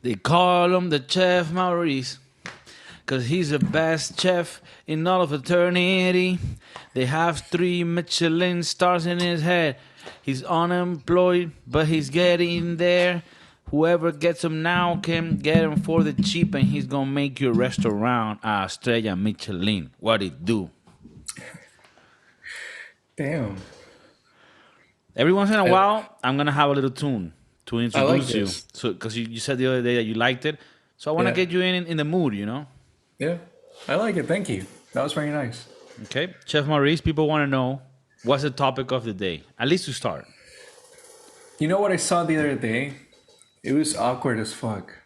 They call him the Chef Maurice, 'cause he's the best chef in all of eternity. They have 3 Michelin stars in his head. He's unemployed, but he's getting there. Whoever gets him now can get him for the cheap, and he's gonna make your restaurant a Estrella Michelin. What it do? Damn. Every once in a while, I'm gonna have a little tune to I like introduce you. this. So, because you said the other day that you liked it, so I want to Yeah. get you in the mood, you know. Yeah. I like it. Thank you. That was very nice. Okay, Chef Maurice. People want to know what's the topic of the day, at least to start. You know what I saw the other day? It was awkward as fuck.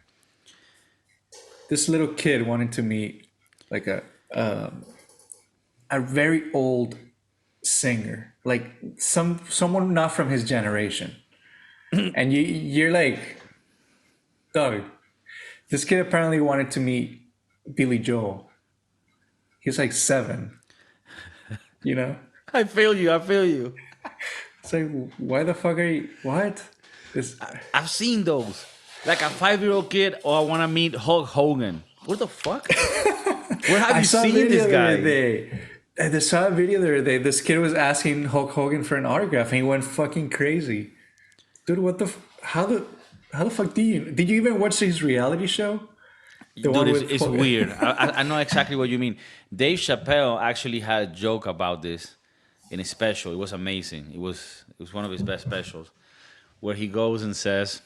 This little kid wanted to meet like a very old singer, like someone not from his generation. And you're like, dog, this kid apparently wanted to meet Billy Joel. He's like 7, you know? I feel you. I feel you. It's like, why the fuck are you, what? This, I've seen those. Like a 5-year-old kid, or I want to meet Hulk Hogan. What the fuck? Where have I you saw a seen video this the guy? other day. I saw a video the other day. This kid was asking Hulk Hogan for an autograph and he went fucking crazy. Dude, what the, how the fuck did you even watch his reality show? The Dude, it's Hogan? weird. I know exactly what you mean. Dave Chappelle actually had a joke about this in his special. It was amazing. It was one of his best specials, where he goes and says,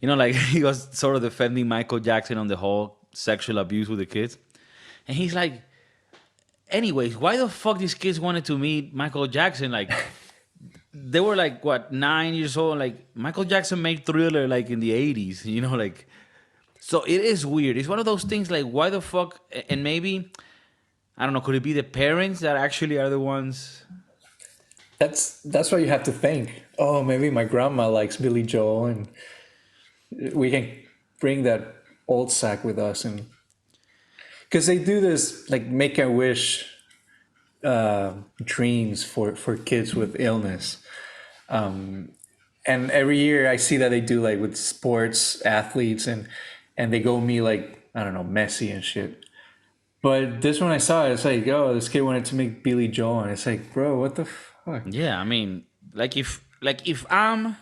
you know, like he was sort of defending Michael Jackson on the whole sexual abuse with the kids, and he's like, anyways, why the fuck these kids wanted to meet Michael Jackson? Like, they were like what, 9 years old. Like, Michael Jackson made Thriller like in the 80s. You know, like. So it is weird. It's one of those things like, why the fuck? And maybe, I don't know, could it be the parents that actually are the ones? That's what you have to think. Oh, maybe my grandma likes Billy Joel and we can bring that old sack with us. And because they do this like make a wish dreams for kids with illness. And every year I see that they do like with sports athletes and they go meet like, I don't know, Messi and shit. But this one I saw, it's like, oh, this kid wanted to make Billy Joel, and it's like, bro, what the fuck? Yeah, I mean, if I'm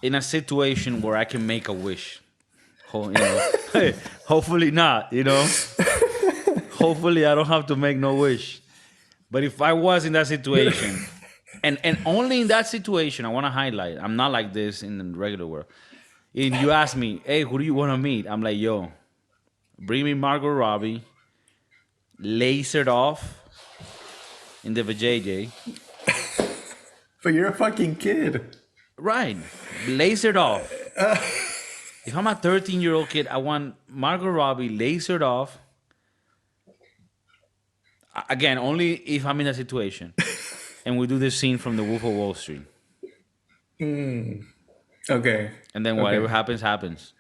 in a situation where I can make a wish, you know, hopefully not, you know. Hopefully I don't have to make no wish. But if I was in that situation, and only in that situation, I want to highlight, I'm not like this in the regular world. And you ask me, hey, who do you want to meet? I'm like, yo, bring me Margot Robbie, lasered off in the vajayjay. But you're a fucking kid. Right, lasered off. If I'm a 13-year-old kid, I want Margot Robbie lasered off. Again, only if I'm in that situation. And we do this scene from The Wolf of Wall Street. Okay. And then whatever happens, happens.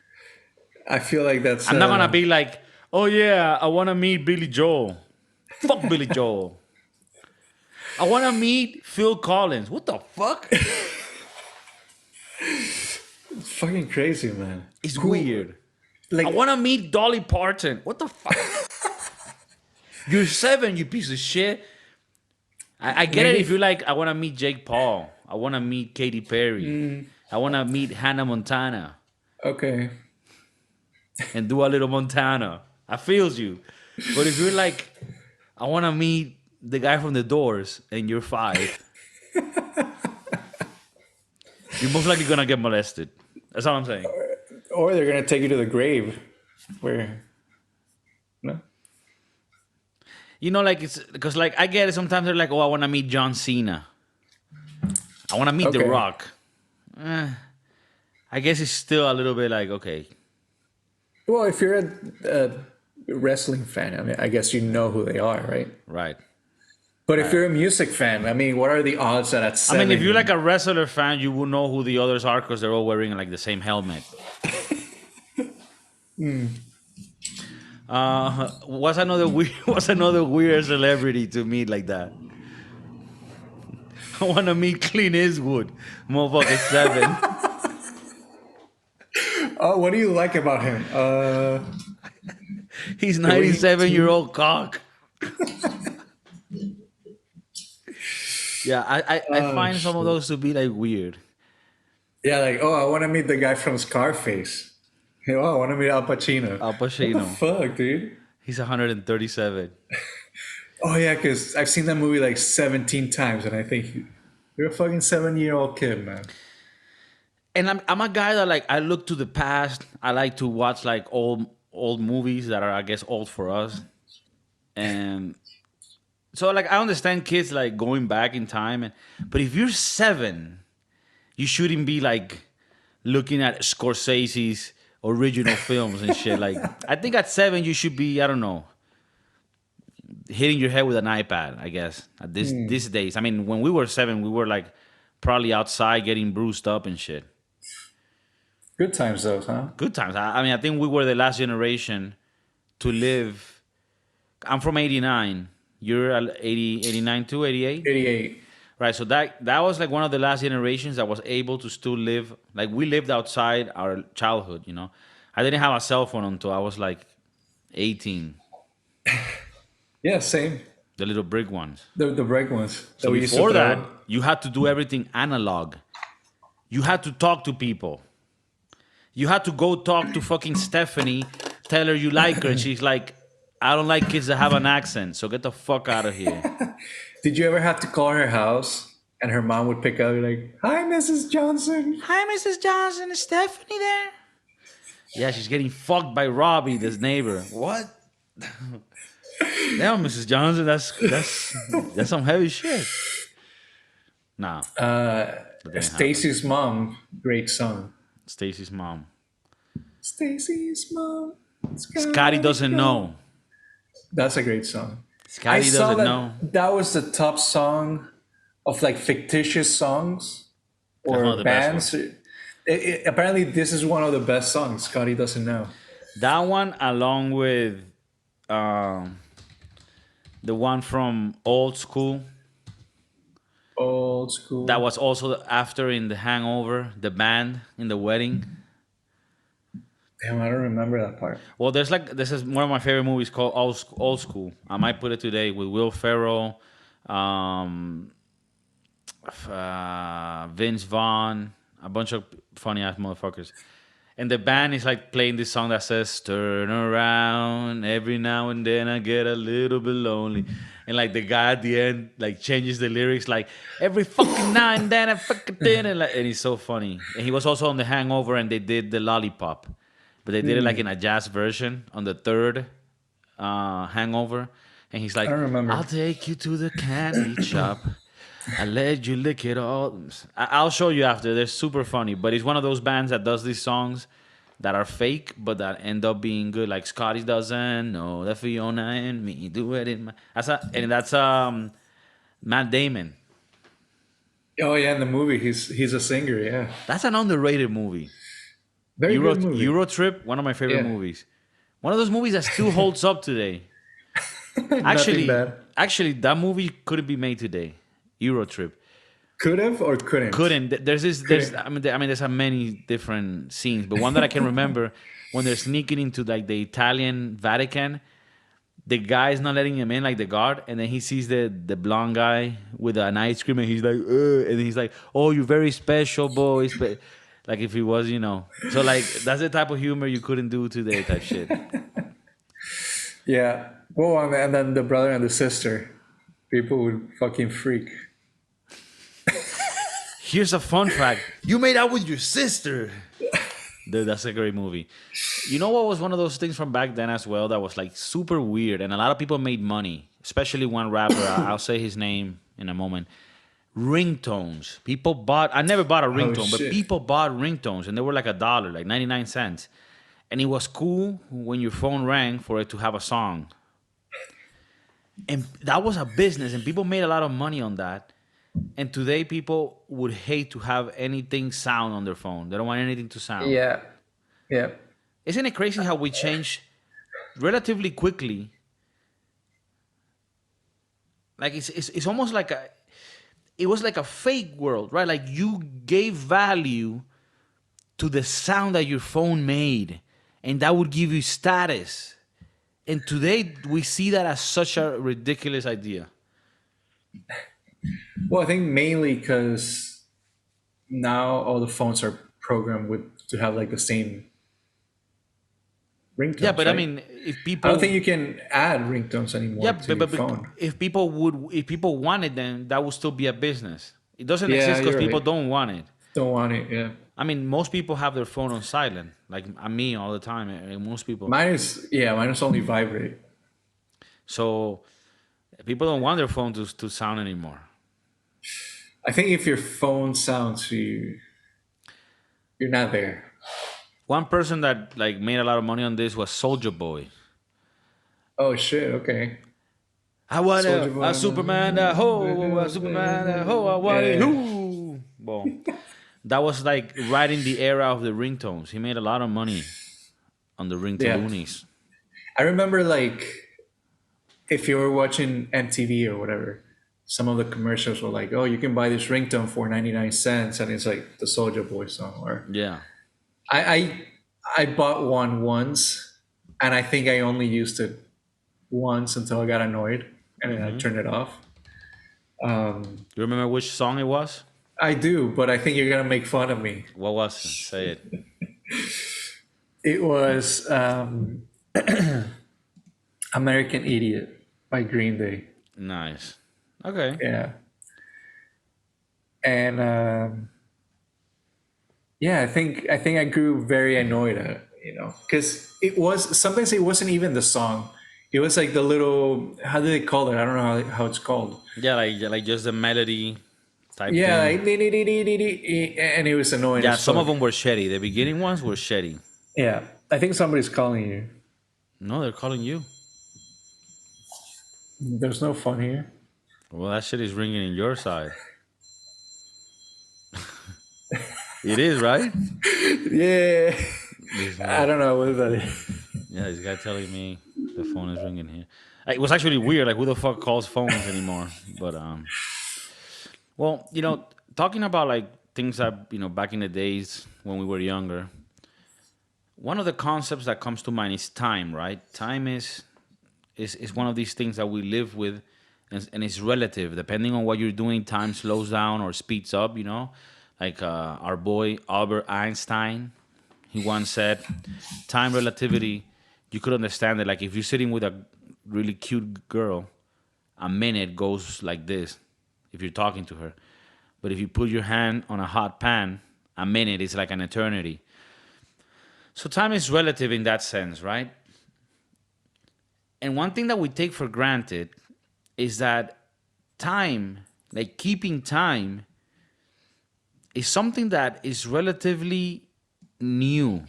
I feel like that's. I'm not going to be like, oh yeah, I want to meet Billy Joel. Fuck Billy Joel. I want to meet Phil Collins. What the fuck? It's fucking crazy, man. It's weird. Like, I want to meet Dolly Parton. What the fuck? You're 7, you piece of shit. I get it if you're like, I want to meet Jake Paul. I want to meet Katy Perry. I want to meet Hannah Montana okay. and do a little Montana. I feels you. But if you're like, I want to meet the guy from The Doors and you're 5, you're most likely going to get molested. That's all I'm saying. Or they're gonna take you to the grave, where. No. You know, like, it's because, like, I get it. Sometimes they're like, oh, I want to meet John Cena. I want to meet The Okay. Rock. I guess it's still a little bit like, okay. Well, if you're a wrestling fan, I mean, I guess you know who they are, right? Right. But if you're a music fan, I mean, what are the odds that at 7? I mean, if you're like a wrestler fan, you will know who the others are because they're all wearing like the same helmet. What's another weird celebrity to meet like that? I want to meet Clint Eastwood, motherfucker 7. Oh, what do you like about him? He's The way he 97-year-old cock. Yeah, I oh find some of shit. those to be like weird. Yeah, like, oh, I want to meet the guy from Scarface. Hey, oh, I want to meet Al Pacino. Al What the Pacino. fuck, dude? He's 137. Oh yeah, because I've seen that movie like 17 times, and I think you're a fucking 7-year-old kid, man. And I'm a guy that like I look to the past. I like to watch like old movies that are I guess old for us. And so like I understand kids like going back in time but if you're 7, you shouldn't be like looking at Scorsese's original films and shit. Like I think at 7 you should be, I don't know, hitting your head with an iPad, I guess. At this these days. I mean, when we were 7, we were like probably outside getting bruised up and shit. Good times, those, huh? Good times. I mean, I think we were the last generation to live. I'm from 89. You're 80, 89 too, 88? 88. Right. So that was like one of the last generations that was able to still live. Like we lived outside our childhood, you know. I didn't have a cell phone until I was like 18, Yeah, same. the little brick ones. The break ones So that we used to before that, throw. you had to do everything analog. You had to talk to people. You had to go talk to fucking Stephanie, tell her you like her, and she's like, I don't like kids that have an accent, so get the fuck out of here. Did you ever have to call her house and her mom would pick up like, "Hi, Mrs. Johnson." Hi, Mrs. Johnson. Is Stephanie there? Yeah, she's getting fucked by Robbie, this neighbor. What? Damn, Mrs. Johnson, that's some heavy shit. Nah, that didn't happen. Stacy's mom, great song. Stacy's mom. Stacy's mom. Scotty doesn't know. That's a great song. I Scotty saw doesn't that know. that was the top song of like fictitious songs That's one of or the best bands. ones. Apparently, this is one of the best songs. Scotty doesn't know. That one, along with um, the one from Old School, Old school. that was also after in The Hangover, the band in the wedding. Damn, I don't remember that part. Well, this is one of my favorite movies called Old School. I might put it today with Will Ferrell, um, Vince Vaughn, a bunch of funny ass motherfuckers. And the band is like playing this song that says "Turn around, every now and then I get a little bit lonely," and like the guy at the end like changes the lyrics like every fucking now and then I fucking did, and he's so funny. And he was also on The Hangover, and they did the Lollipop, but they did it like in a jazz version on the third Hangover, and he's like, I don't remember. "I'll take you to the candy shop. I let you lick it all." I'll show you after. They're super funny, but it's one of those bands that does these songs that are fake, but that end up being good. Like Scotty doesn't know that Fiona and me do it in my. That's Matt Damon. Oh yeah, in the movie, he's a singer. Yeah, That's an underrated movie. very good movie. Euro Trip, one of my favorite Yeah. movies. One of those movies that still holds up today. Nothing Actually, bad. actually, that movie couldn't be made today. Euro Trip. Could have or couldn't. Couldn't. There's this. There's. I mean. There's a many different scenes, but one that I can remember when they're sneaking into like the Italian Vatican. The guy's not letting him in, like the guard, and then he sees the blonde guy with an ice cream, and he's like, "Ugh," and he's like, "Oh, you're very special, boy." Like if he was, you know. So like that's the type of humor you couldn't do today, type shit. Yeah. Well, and then the brother and the sister, people would fucking freak. Here's a fun fact: you made out with your sister. Dude, that's a great movie. You know what was one of those things from back then as well that was like super weird, and a lot of people made money, especially one rapper. I'll say his name in a moment. Ringtones. People bought. I never bought a ringtone, but shit. people bought ringtones, and they were like $1, like 99 cents, and it was cool when your phone rang for it to have a song. And that was a business, and people made a lot of money on that. And today, people would hate to have anything sound on their phone. They don't want anything to sound. Yeah. Yeah. Isn't it crazy how we change relatively quickly? Like it's almost like it was like a fake world, right? Like you gave value to the sound that your phone made, and that would give you status. And today we see that as such a ridiculous idea. Well, I think mainly because now all the phones are programmed with to have like the same Yeah, ringtones, but I right? mean, if I don't think people, you can add ringtones yeah, anymore to your but phone. if people wanted them, that would still be a business. It doesn't Yeah, exist because you're people right. don't want it. Don't want it. Yeah, I mean, most people have their phone on silent, like me all the time, and most people. mine is only vibrate. So people don't want their phone to sound anymore. I think if your phone sounds, you're not there. One person that like made a lot of money on this was Soldier Boy. Oh shit. Okay. I want Soldier a Boy. Superman, a Superman, I want it. Yeah. Who? Well, that was like right in the era of the ringtones. He made a lot of money on the Yeah. ringtaloonies. I remember like if you were watching MTV or whatever, some of the commercials were like, "Oh, you can buy this ringtone for 99 cents," and it's like the Soldier Boy song. Or Yeah. I bought one once, and I think I only used it once until I got annoyed, and then I turned it off. You remember which song it was? I do, but I think you're gonna make fun of me. What was it? Say it. It was American Idiot by Green Day. Nice. Okay. Yeah. And yeah, I think I grew very annoyed at it, because sometimes it wasn't even the song. It was like the little, how do they call it? I don't know how it's called. Yeah, like just the melody type Yeah, thing. like, and it was annoying Yeah, as some of fuck. them were shitty. The beginning ones were shitty. Yeah, I think somebody's calling you. No, they're calling you. There's no fun here. Well, that shit is ringing in your side. It is, right? Yeah, This I guy, don't know what that is. yeah, this guy telling me the phone is ringing here. It was actually weird. Like, who the fuck calls phones anymore? But well, talking about like things that back in the days when we were younger. One of the concepts that comes to mind is time, right? Time is one of these things that we live with, and it's relative. Depending on what you're doing, time slows down or speeds up. Like our boy Albert Einstein, he once said, "Time relativity." You could understand it. Like if you're sitting with a really cute girl, a minute goes like this. If you're talking to her, but if you put your hand on a hot pan, a minute is like an eternity. So time is relative in that sense, right? And one thing that we take for granted is that time, like keeping time, is something that is relatively new.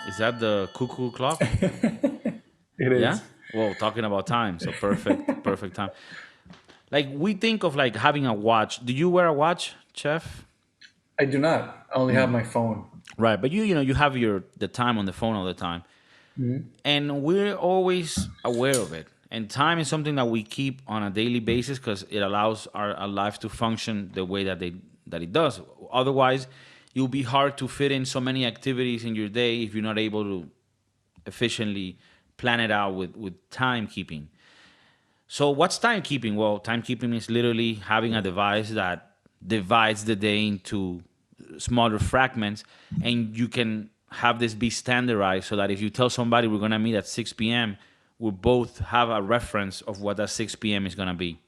Is that the cuckoo clock? It Yeah? is. Well, talking about time, so perfect, perfect time. Like we think of like having a watch. Do you wear a watch, Chef? I do not. I only have my phone. Right, but you have the time on the phone all the time. And we're always aware of it. And time is something that we keep on a daily basis because it allows our life to function the way that it does. Otherwise, it will be hard to fit in so many activities in your day if you're not able to efficiently plan it out with timekeeping. So what's timekeeping? Well, timekeeping is literally having a device that divides the day into smaller fragments, and you can have this be standardized so that if you tell somebody we're gonna meet at 6 p.m., we both have a reference of what that 6 p.m. is gonna be.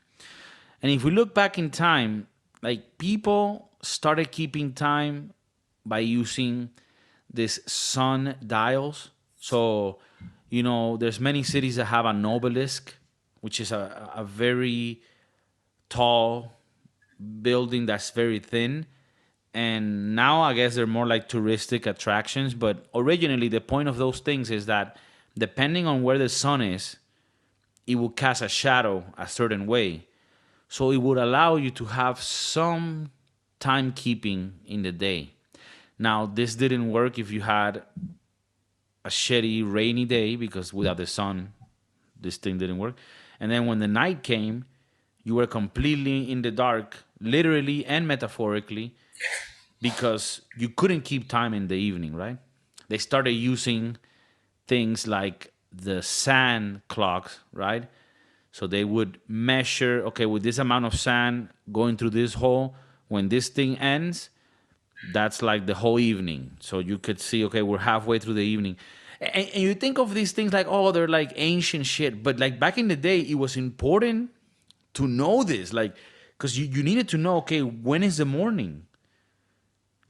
And if we look back in time, like people started keeping time by using these sun dials. So, there's many cities that have an obelisk, which is a very tall building that's very thin. And now I guess they're more like touristic attractions. But originally, the point of those things is that depending on where the sun is, it will cast a shadow a certain way. So it would allow you to have some timekeeping in the day. Now, this didn't work if you had a shitty rainy day because without the sun, this thing didn't work. And then when the night came, you were completely in the dark, literally and metaphorically, because you couldn't keep time in the evening, right? They started using things like the sand clocks, right? So they would measure, okay, with this amount of sand going through this hole, when this thing ends, that's like the whole evening. So you could see, okay, we're halfway through the evening. And you think of these things like, oh, they're like ancient shit. But like back in the day, it was important to know this. Like, because you needed to know, okay, when is the morning?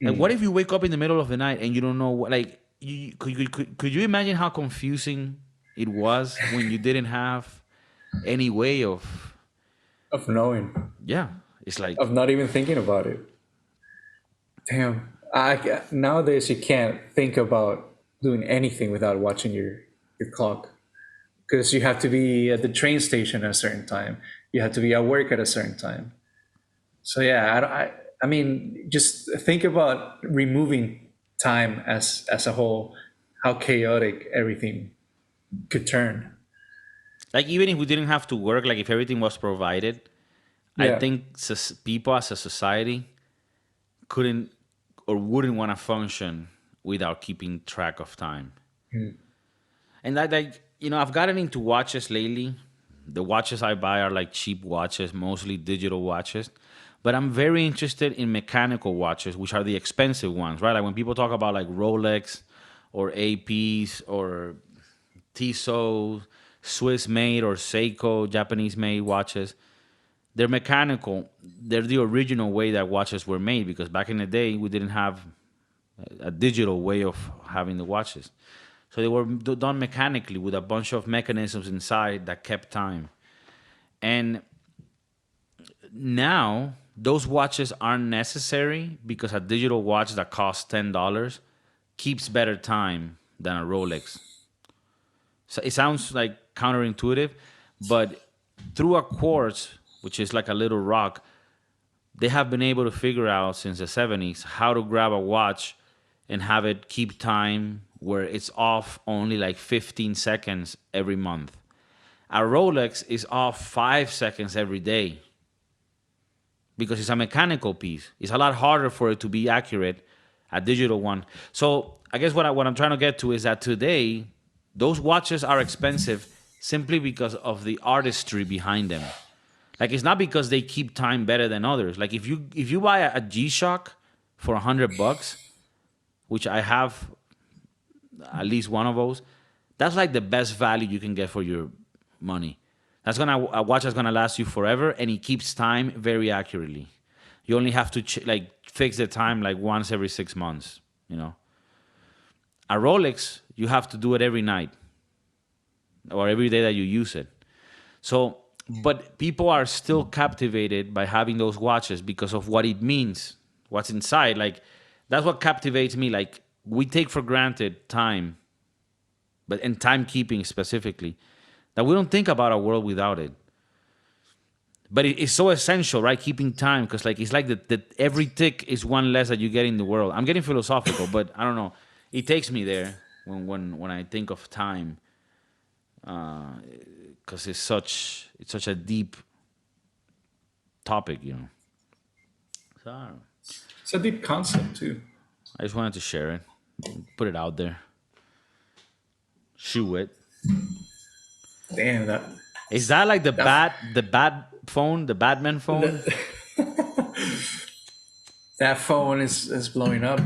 Like, what if you wake up in the middle of the night and you don't know what, like, could you imagine how confusing it was when you didn't have any way of, Of knowing, yeah, it's like, of not even thinking about it. Damn. Nowadays you can't think about doing anything without watching your clock because you have to be at the train station at a certain time. You have to be at work at a certain time. So yeah, I mean, just think about removing time as a whole, how chaotic everything could turn. even if we didn't have to work, like if everything was provided, I Yeah. think people as a society couldn't or wouldn't want to function without keeping track of time. And that, like, I've gotten into watches lately. The watches I buy are like cheap watches, mostly digital watches. But I'm very interested in mechanical watches, which are the expensive ones, right? Like when people talk about like Rolex or APs or Tissot, Swiss made or Seiko, Japanese made watches, they're mechanical. They're the original way that watches were made because back in the day, we didn't have a digital way of having the watches. So they were done mechanically with a bunch of mechanisms inside that kept time. And now those watches aren't necessary because a digital watch that costs $10 keeps better time than a Rolex. So it sounds like counterintuitive, but through a quartz, which is like a little rock, they have been able to figure out since the 70s how to grab a watch and have it keep time where it's off only like 15 seconds every month. A Rolex is off 5 seconds every day because it's a mechanical piece. It's a lot harder for it to be accurate, a digital one. So I guess what I'm trying to get to is that today, those watches are expensive simply because of the artistry behind them. Like it's not because they keep time better than others. Like if you buy a G-Shock for $100, which I have at least one of those, that's like the best value you can get for your money. That's gonna a watch that's gonna last you forever, and it keeps time very accurately. You only have to like fix the time like once every 6 months. You know, a Rolex you have to do it every night or every day that you use it. So, but people are still captivated by having those watches because of what it means, what's inside. Like that's what captivates me. Like we take for granted time, but in timekeeping specifically, that we don't think about a world without it. But it's so essential, right? Keeping time, because like it's like that every tick is one less that you get in the world. I'm getting philosophical, but I don't know. It takes me there when I think of time, because it's such a deep topic, you know. So I don't know. It's a deep concept too. I just wanted to share it, put it out there, shoe it. Damn that. Is that like the that, bad phone, the Batman phone? that phone is blowing up.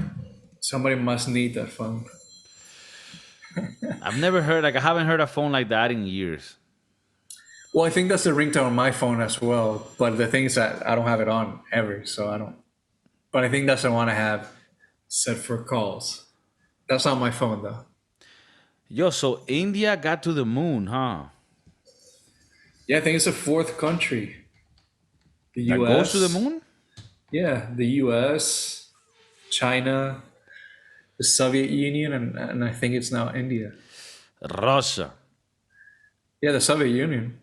Somebody must need that phone. I've never heard like I haven't heard a phone like that in years. Well, I think that's the ringtone on my phone as well. But the thing is that I don't have it on ever, so I don't. But I think that's the one I have set for calls. That's not my phone though. Yo, so India got to the moon, huh? Yeah, I think it's the fourth country. The That goes to the U.S. moon? Yeah, the U.S., China, the Soviet Union, and I think it's now India. Russia. Yeah, the Soviet Union.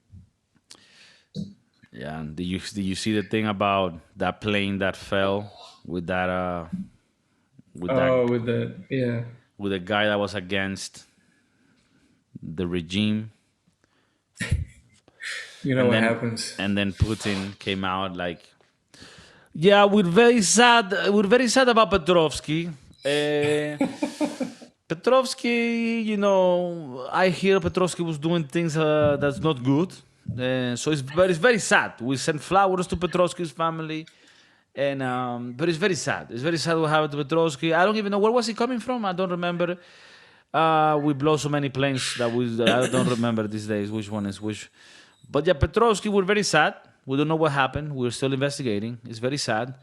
Yeah, and did you see the thing about that plane that fell with that with that Oh, with the yeah. with a guy that was against the regime? You know And what then happens. and then Putin came out like, Yeah, we're very sad. We're very sad about Petrovsky. Petrovsky, I hear Petrovsky was doing things that's not good. So it's very sad. We sent flowers to Petrovsky's family, and but it's very sad. It's very sad what happened to Petrovsky. I don't even know where was he coming from. I don't remember. We blow so many planes that I don't remember these days which one is which. But yeah, Petrovsky, we're very sad. We don't know what happened. We're still investigating. It's very sad.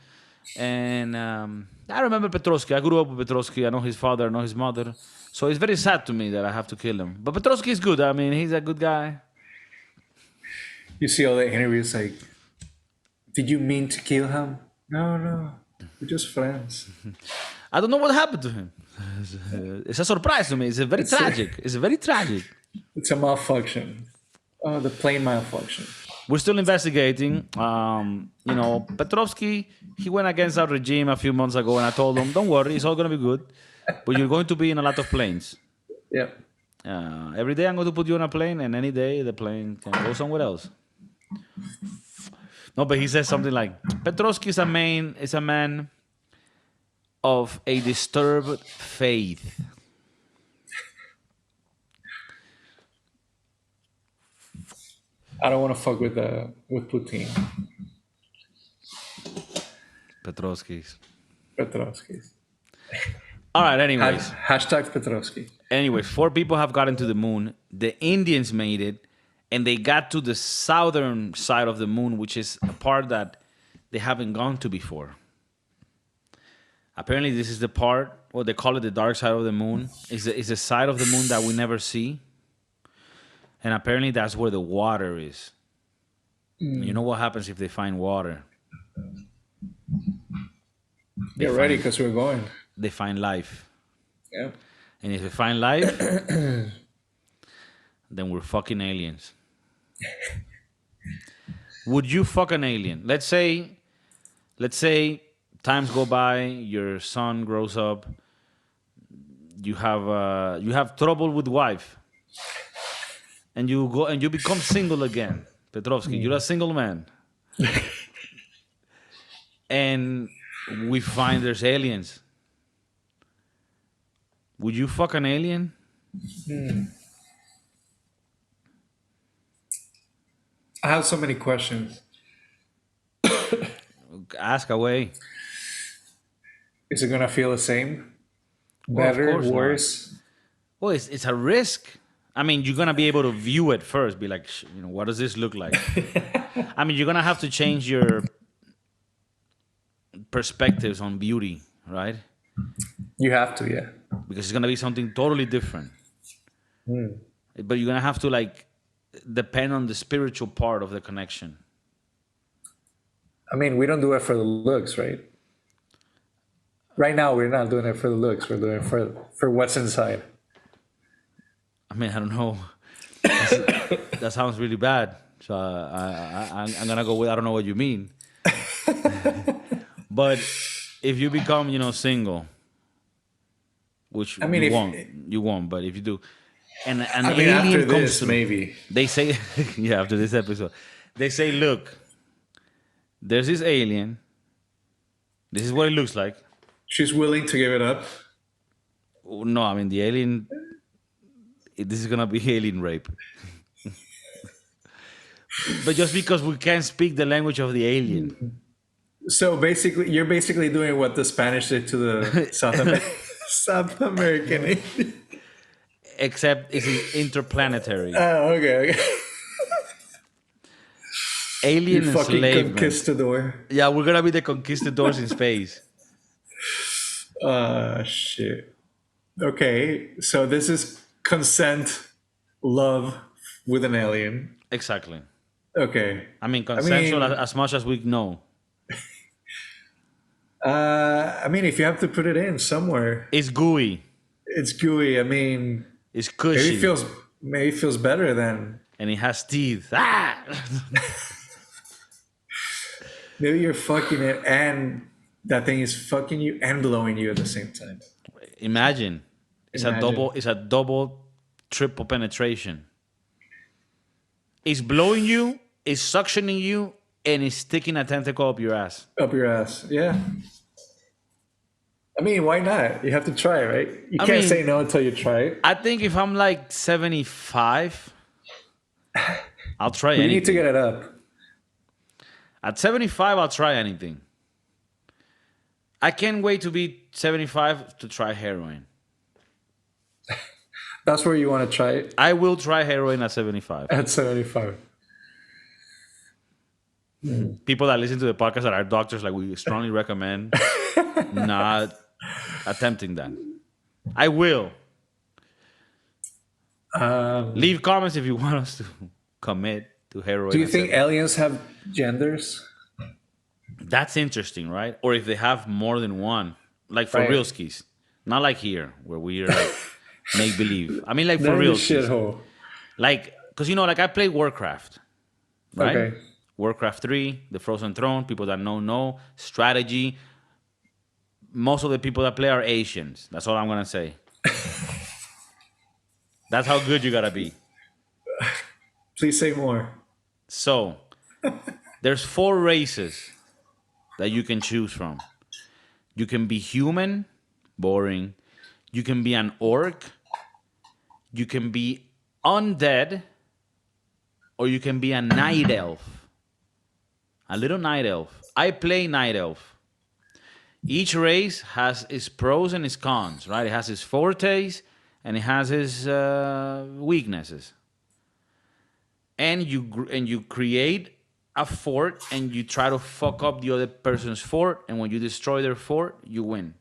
And I remember Petrovsky. I grew up with Petrovsky. I know his father. I know his mother. So it's very sad to me that I have to kill him. But Petrovsky is good. I mean, he's a good guy. You see all the interviews like, did you mean to kill him? No, no. We're just friends. I don't know what happened to him. It's a surprise to me. It's very tragic. It's very tragic. It's a malfunction. Oh, the plane malfunction. We're still investigating. Petrovsky, he went against our regime a few months ago, and I told him, don't worry, it's all going to be good. But you're going to be in a lot of planes. Yeah. Every day I'm going to put you on a plane, and any day the plane can go somewhere else. No, but he says something like, Petrovsky is a man of a disturbed faith. I don't want to fuck with Putin. Petrovsky's. Petrovsky. All right, anyways. Hashtag Petrovsky. Anyways, 4 people have gotten to the moon. The Indians made it, and they got to the southern side of the moon, which is a part that they haven't gone to before. Apparently, this is the part, what they call it, the dark side of the moon. Is a side of the moon that we never see. And apparently, that's where the water is. You know what happens if they find water? Get ready, because we're going. They find life. Yeah. And if they find life, then we're fucking aliens. Would you fuck an alien? Let's say times go by, your son grows up, you have trouble with wife, and you go and you become single again. Petrovsky, you're a single man. And we find there's aliens. Would you fuck an alien? I have so many questions. Ask away. Is it gonna feel the same? Better, course not. worse? Well, it's a risk. I mean, you're gonna be able to view it first. Be like, what does this look like? I mean, you're gonna have to change your perspectives on beauty, right? You have to, yeah. Because it's gonna be something totally different. But you're gonna have to depend on the spiritual part of the connection. I mean, we don't do it for the looks, right? Right now, we're not doing it for the looks. We're doing it for what's inside. I mean, I don't know. That sounds really bad. So I'm gonna go with I don't know what you mean. But if you become, single, which I mean, you won't. But if you do, and an I mean, alien after comes this, through, maybe. they say, yeah, after this episode, they say, look, there's this alien. This is what it looks like. She's willing to give it up. No, I mean the alien. This is gonna be alien rape. But just because we can't speak the language of the alien. So basically, you're basically doing what the Spanish did to the South American alien. Except it's interplanetary. Oh, okay. Alien You fucking enslavement. conquistador. Yeah, we're gonna be the conquistadors in space. Shit. Okay, so this is consent, love with an alien. Exactly. Okay. I mean, consensual as much as we know. I mean, if you have to put it in somewhere, It's gooey. it's gooey. I mean, It's cushy. maybe it feels better than and it has teeth. Ah! maybe you're fucking it and that thing is fucking you and blowing you at the same time. Imagine. Imagine. It's a double, triple penetration. It's blowing you, it's suctioning you, and it's sticking a tentacle up your ass. Up your ass. Yeah. I mean, why not? You have to try, right? You I can't say mean, no until you try it. I think if I'm like 75, I'll try We need to get anything. it up. At 75, I'll try anything. I can't wait to be 75 to try heroin. That's where you want to try it I will try heroin at 75. at 75. People that listen to the podcast that are doctors, like we strongly recommend not attempting that. I will. Leave comments if you want us to commit to heroin. Do you at think 70. aliens have genders? That's interesting, right? Or if they have more than one, like for Right. real skis, not like here where we're like make believe. I mean, like for They're in the real skis, shithole. like because like I play Warcraft, right? Okay. Warcraft 3, The Frozen Throne. People that know strategy. Most of the people that play are Asians. That's all I'm gonna say. That's how good you gotta be. Please say more. So there's 4 races that you can choose from. You can be human, boring. You can be an orc. You can be undead, or you can be a night elf. A little night elf. I play night elf. Each race has its pros and its cons, right? It has its fortes and it has its weaknesses. And you create a fort and you try to fuck up the other person's fort, and when you destroy their fort, you win.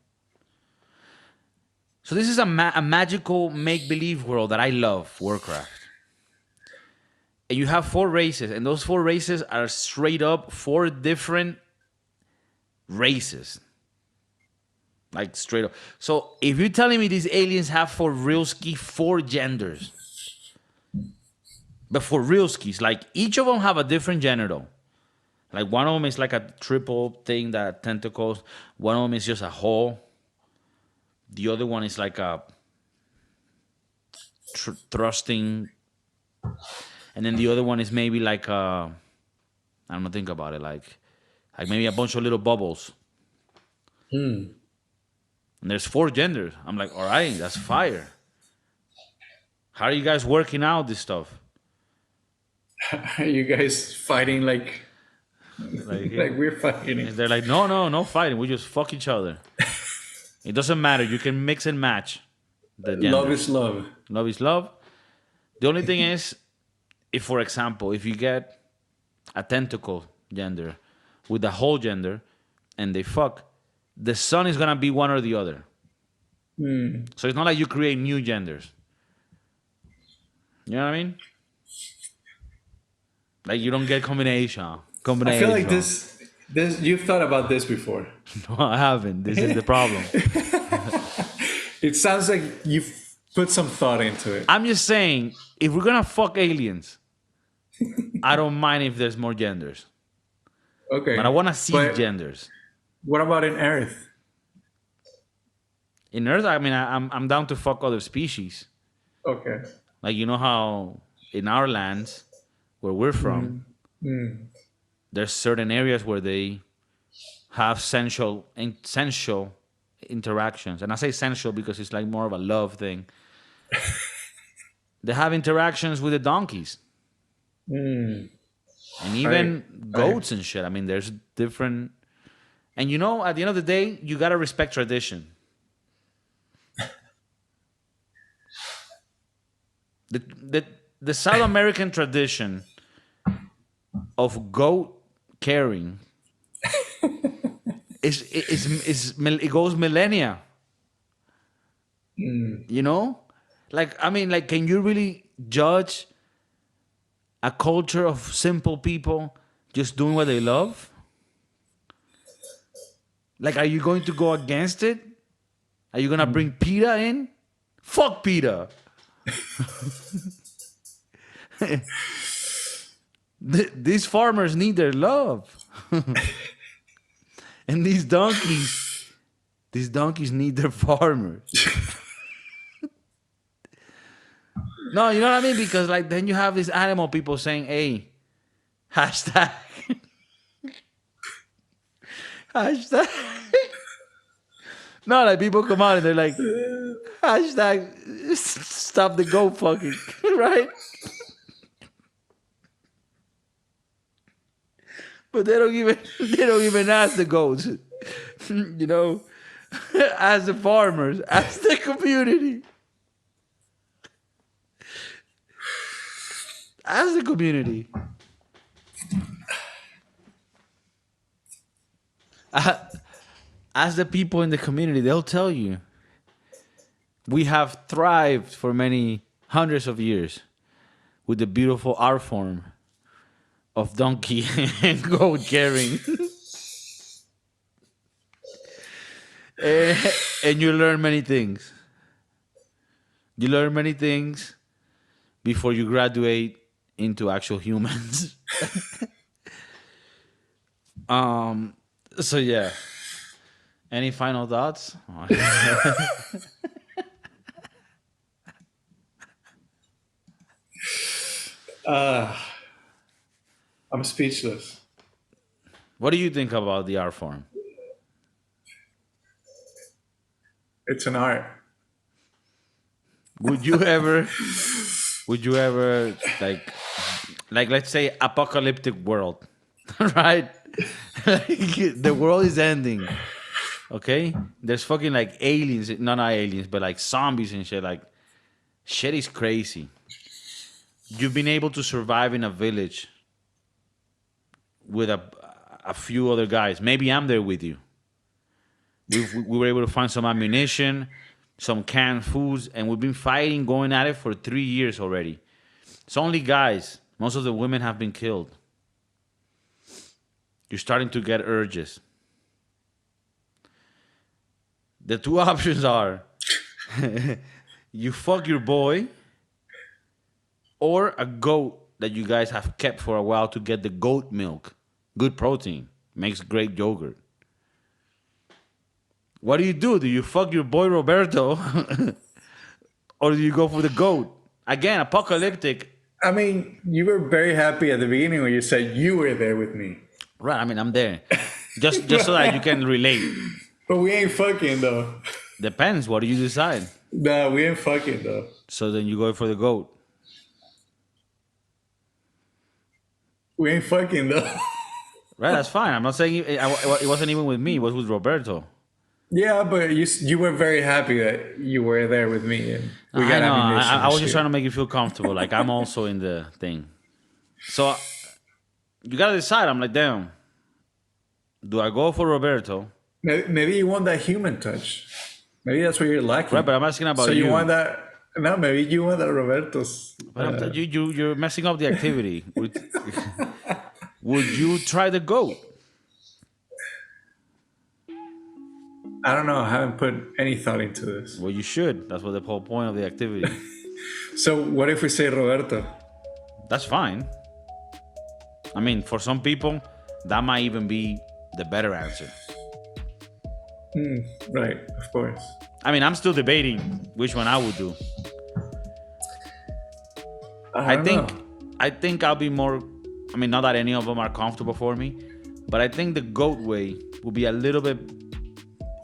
So this is a magical make-believe world that I love, Warcraft. And you have 4 races, and those 4 races are straight up 4 different races. Like straight up. So if you're telling me these aliens have for real ski 4 genders, but for real skis, like each of them have a different genital. Like one of them is like a triple thing that tentacles. One of them is just a hole. The other one is like a thrusting. And then the other one is maybe like a, I don't know, think about it, like maybe a bunch of little bubbles. And there's 4 genders. I'm like, all right, that's fire. How are you guys working out this stuff? Are you guys fighting like Like, we're fighting? they're like, no fighting. We just fuck each other. It doesn't matter. You can mix and match the genders. Love is love. Love is love. The only thing is, if, for example, if you get a tentacle gender with the whole gender and they fuck, the son is going to be one or the other. So it's not like you create new genders. You know what I mean? Like you don't get combination. I feel like this you've thought about this before. No, I haven't. This is the problem. It sounds like you've put some thought into it. I'm just saying, if we're going to fuck aliens, I don't mind if there's more genders. Okay. But I want to see But genders. what about in Earth? In Earth, I mean, I'm down to fuck other species. Okay. Like, you know how in our lands, where we're from, there's certain areas where they have sensual interactions. And I say sensual because it's like more of a love thing. They have interactions with the donkeys. And even goats and shit. I mean, there's different... And you know, at the end of the day, you got to respect tradition. The South American tradition of goat caring it goes millennia. You know? Like, I mean, like, can you really judge a culture of simple people just doing what they love? Like, are you going to go against it? Are you going to bring PETA in? Fuck PETA. These farmers need their love. And these donkeys need their farmers. No, you know what I mean? Because like then you have these animal people saying, hey, hashtag Hashtag. No, like people come out and they're like, hashtag stop the goat fucking, right? But they don't even ask the goats. You know, as the farmers, as the community. As the community. As the people in the community, they'll tell you we have thrived for many hundreds of years with the beautiful art form of donkey and goat carrying. And you learn many things. You learn many things before you graduate into actual humans. So yeah. Any final thoughts? I'm speechless. What do you think about the art form? It's an art. Would you ever like let's say apocalyptic world, right? Like, the world is ending. Okay? There's fucking like aliens, not aliens, but like zombies and shit. Like shit is crazy. You've been able to survive in a village with a few other guys. Maybe I'm there with you. We were able to find some ammunition, some canned foods, and we've been fighting, going at it for 3 years already. It's only guys. Most of the women have been killed. You're starting to get urges. The two options are you fuck your boy or a goat that you guys have kept for a while to get the goat milk. Good protein. Makes great yogurt. What do? Do you fuck your boy Roberto or do you go for the goat? Again, apocalyptic. I mean, you were very happy at the beginning when you said you were there with me. Right, I mean, I'm there. Just so that you can relate. But we ain't fucking though. Depends. What do you decide? Nah, we ain't fucking though. So then you go for the goat. We ain't fucking though. Right, that's fine. I'm not saying it wasn't even with me. It was with Roberto. Yeah, but you were very happy that you were there with me, and we got I know. ammunition. I was and just shit. trying to make you feel comfortable. Like I'm also in the thing. So you gotta decide. I'm like, damn. Do I go for Roberto? Maybe you want that human touch. Maybe that's what you're lacking. Right, but I'm asking about so you you. want that? No, maybe you want that Roberto's. But you're messing up the activity. Would you try the goat? I don't know. I haven't put any thought into this. Well, you should. That's what the whole point of the activity. So what if we say Roberto? That's fine. I mean, for some people, that might even be the better answer. Right, of course. I mean, I'm still debating which one I would do. I don't know. I think I'll be more. I mean, not that any of them are comfortable for me, but I think the goat way will be a little bit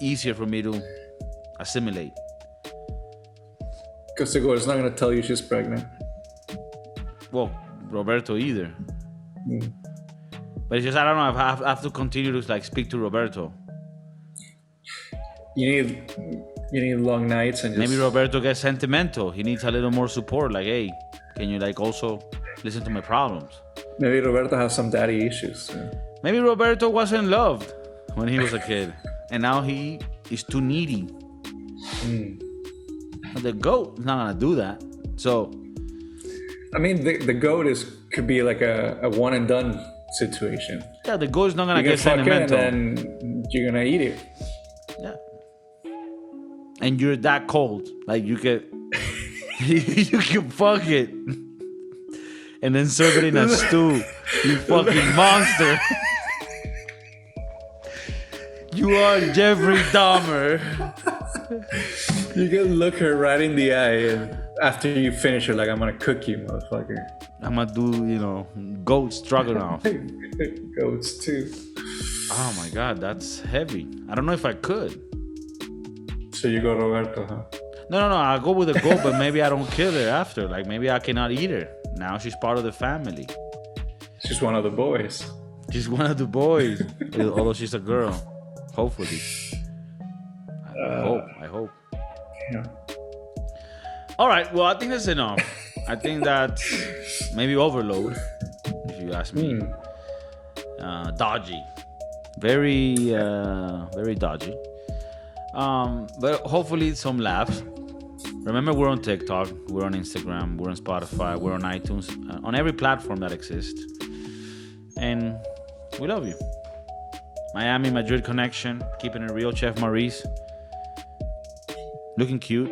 easier for me to assimilate. Because the goat is not going to tell you she's pregnant. Well, Roberto either. But it's just I don't know. I have to continue to like speak to Roberto. You need long nights and just... Maybe Roberto gets sentimental. He needs a little more support. Like, hey, can you like also listen to my problems? Maybe Roberto has some daddy issues. Yeah. Maybe Roberto wasn't loved when he was a kid, and now he is too needy. But the goat is not gonna do that. So, I mean, the goat could be like a one and done situation. yeah, the goat is not gonna You're get gonna fuck it sentimental. and then you're gonna eat it. Yeah. And you're that cold, like you can, you can fuck it, and then serve it in a stew. You fucking monster. You are Jeffrey Dahmer. You can look her right in the eye, and after you finish her, like, I'm gonna cook you, motherfucker. I'm gonna do, goat stroganoff. Goats too. Oh my God, that's heavy. I don't know if I could. So you go Roberto, huh? No, I'll go with a goat, but maybe I don't kill her after. Like, maybe I cannot eat her. Now she's part of the family. She's one of the boys. She's one of the boys, although she's a girl. Hopefully. I hope. Yeah. All right, well, I think that's enough. I think that's maybe overload, if you ask me. Dodgy. Very dodgy. But hopefully some laughs. Remember, we're on TikTok, we're on Instagram, we're on Spotify, we're on iTunes, on every platform that exists. And we love you. Miami, Madrid connection, keeping it real. Chef Maurice, looking cute.